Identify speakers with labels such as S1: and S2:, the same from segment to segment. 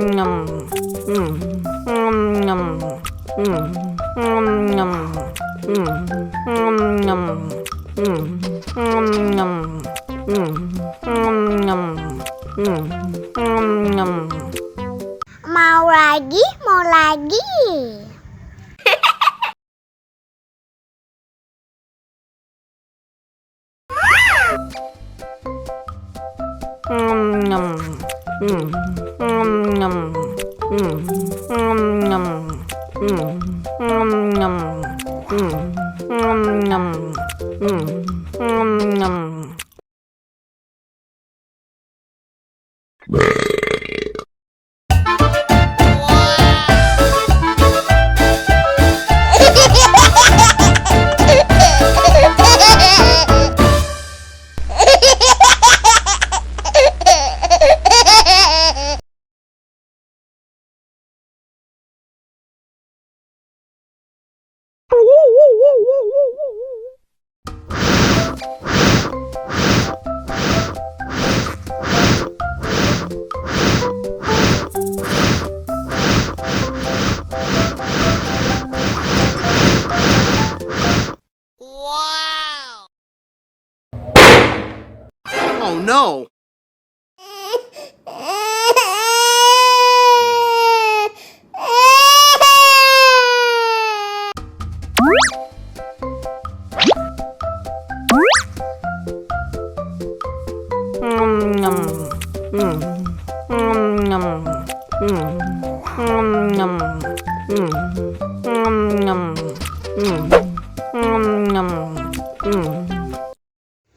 S1: Mau lagi, mau lagi.
S2: Oh no!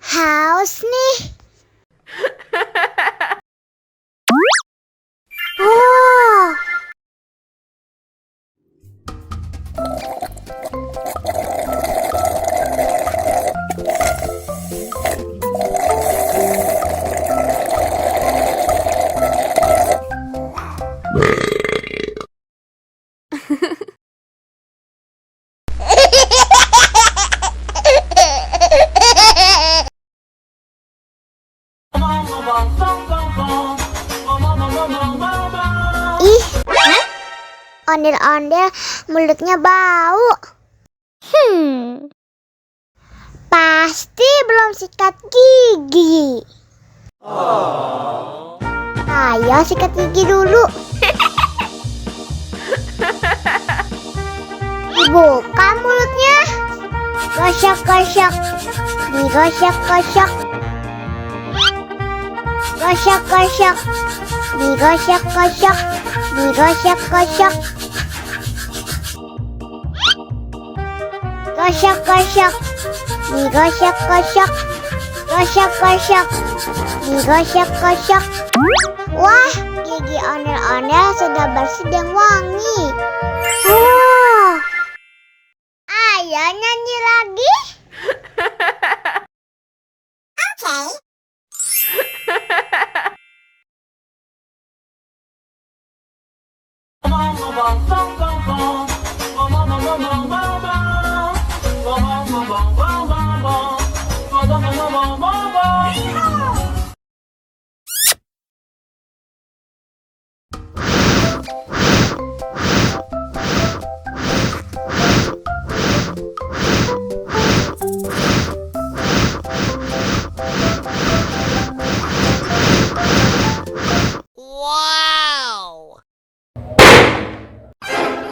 S1: Haus nih. Oh. Ih, ondel-ondel mulutnya bau. Pasti belum sikat gigi. Ayo sikat gigi dulu. Dibuka mulutnya. Gosok-gosok. Digosok-gosok. Gosok-gosok. Digosok-gosok. Digosok-gosok. Gosok-gosok. Digosok-gosok. Gosok-gosok. Digosok-gosok. Wah, gigi ondel-ondel sudah bersih dan wangi. Oh. Ayo nyanyi lagi. Oke.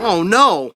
S2: Oh no!